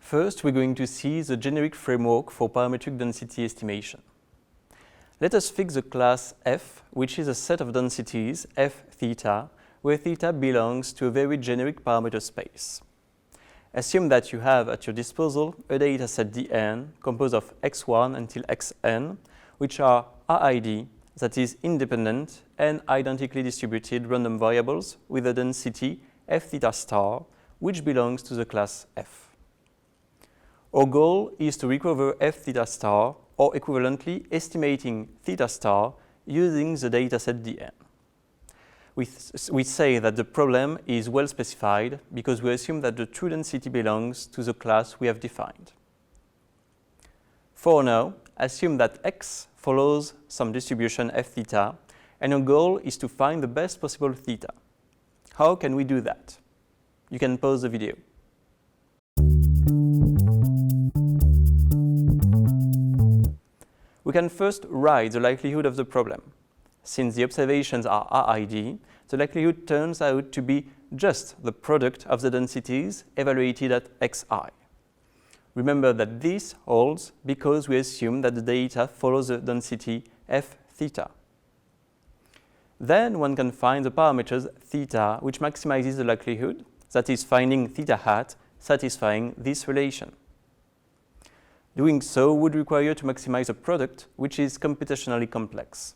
First, we're going to see the generic framework for parametric density estimation. Let us fix the class F, which is a set of densities f theta, where theta belongs to a very generic parameter space. Assume that you have at your disposal a dataset Dn composed of x1 until xn, which are RID, that is independent and identically distributed random variables with a density f theta star, which belongs to the class F. Our goal is to recover f theta star, or equivalently estimating theta star using the dataset Dn. We say that the problem is well specified because we assume that the true density belongs to the class we have defined. For now, assume that x follows some distribution f theta, and our goal is to find the best possible theta. How can we do that? You can pause the video. We can first write the likelihood of the problem. Since the observations are RID, the likelihood turns out to be just the product of the densities evaluated at xi. Remember that this holds because we assume that the data follows the density f theta. Then one can find the parameters theta, which maximizes the likelihood, that is finding theta hat satisfying this relation. Doing so would require to maximize a product which is computationally complex.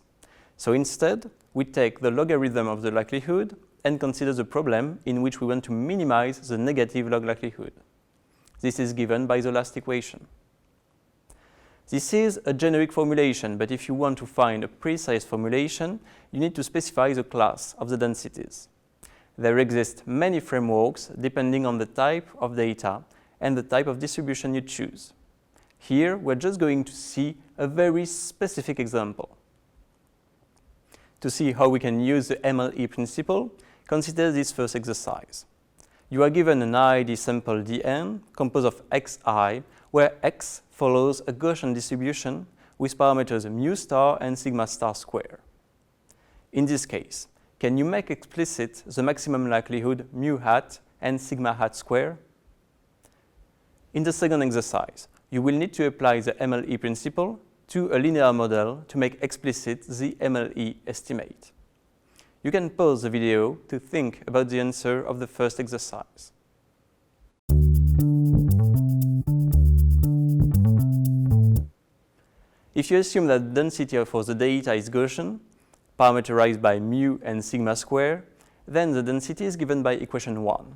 So instead, we take the logarithm of the likelihood and consider the problem in which we want to minimize the negative log likelihood. This is given by the last equation. This is a generic formulation, but if you want to find a precise formulation, you need to specify the class of the densities. There exist many frameworks depending on the type of data and the type of distribution you choose. Here, we're just going to see a very specific example. To see how we can use the MLE principle, consider this first exercise. You are given an RID sample Dn composed of xi, where x follows a Gaussian distribution with parameters mu star and sigma star square. In this case, can you make explicit the maximum likelihood mu hat and sigma hat square? In the second exercise, you will need to apply the MLE principle to a linear model to make explicit the MLE estimate. You can pause the video to think about the answer of the first exercise. If you assume that the density for the data is Gaussian, parameterized by mu and sigma square, then the density is given by equation 1.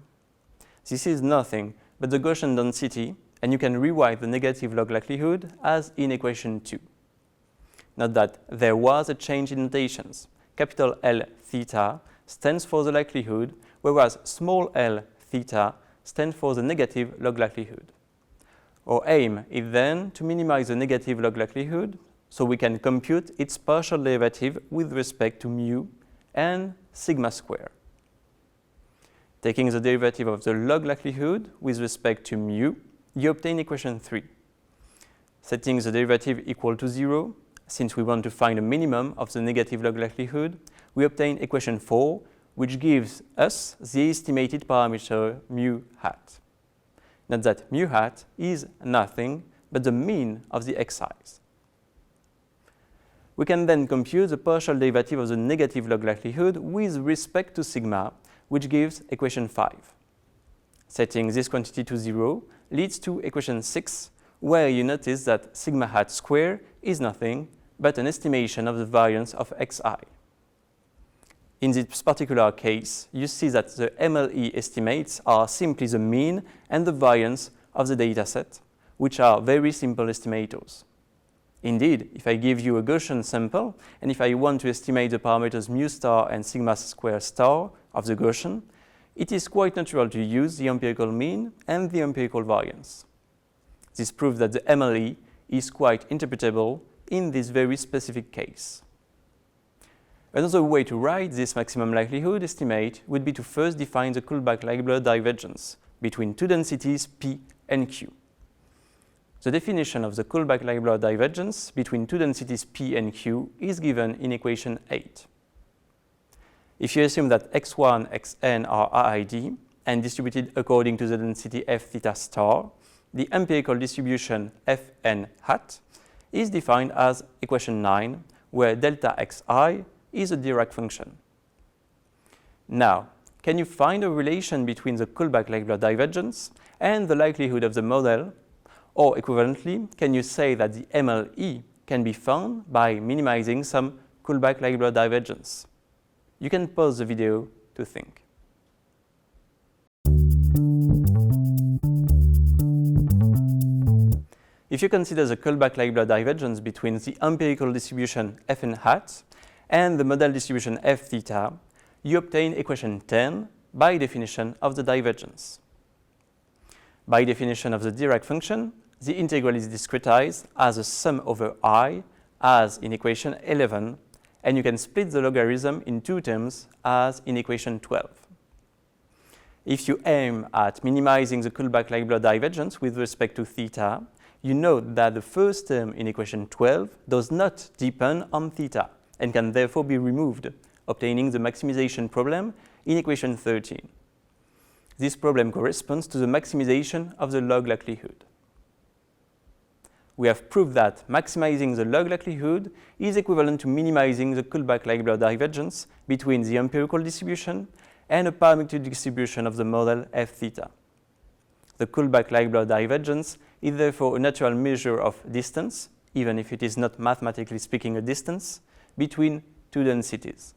This is nothing but the Gaussian density, and you can rewrite the negative log likelihood as in equation 2. Note that there was a change in notations. Capital L theta stands for the likelihood, whereas small l theta stands for the negative log likelihood. Our aim is then to minimize the negative log likelihood so we can compute its partial derivative with respect to mu and sigma square. Taking the derivative of the log likelihood with respect to mu, you obtain equation 3. Setting the derivative equal to 0, since we want to find a minimum of the negative log likelihood, we obtain equation 4, which gives us the estimated parameter mu hat. Note that mu hat is nothing but the mean of the xi's. We can then compute the partial derivative of the negative log likelihood with respect to sigma, which gives equation 5. Setting this quantity to 0 leads to equation 6, where you notice that sigma hat square is nothing but an estimation of the variance of xi. In this particular case, you see that the MLE estimates are simply the mean and the variance of the dataset, which are very simple estimators. Indeed, if I give you a Gaussian sample, and if I want to estimate the parameters mu star and sigma square star of the Gaussian, it is quite natural to use the empirical mean and the empirical variance. This proves that the MLE is quite interpretable in this very specific case. Another way to write this maximum likelihood estimate would be to first define the Kullback-Leibler divergence between two densities P and Q. The definition of the Kullback-Leibler divergence between two densities P and Q is given in equation 8. If you assume that x1, xn are RID and distributed according to the density f theta star, the empirical distribution Fn hat is defined as equation 9, where delta xi is a Dirac function. Now, can you find a relation between the Kullback-Leibler divergence and the likelihood of the model? Or equivalently, can you say that the MLE can be found by minimizing some Kullback-Leibler divergence? You can pause the video to think. If you consider the Kullback-Leibler divergence between the empirical distribution Fn hat and the model distribution F theta, you obtain equation 10 by definition of the divergence. By definition of the Dirac function, the integral is discretized as a sum over I, as in equation 11, and you can split the logarithm in two terms as in equation 12. If you aim at minimizing the Kullback-Leibler divergence with respect to theta, you note that the first term in equation 12 does not depend on theta and can therefore be removed, obtaining the maximization problem in equation 13. This problem corresponds to the maximization of the log likelihood. We have proved that maximizing the log likelihood is equivalent to minimizing the Kullback-Leibler divergence between the empirical distribution and a parametric distribution of the model F theta. The Kullback-Leibler divergence is therefore a natural measure of distance, even if it is not mathematically speaking a distance, between two densities.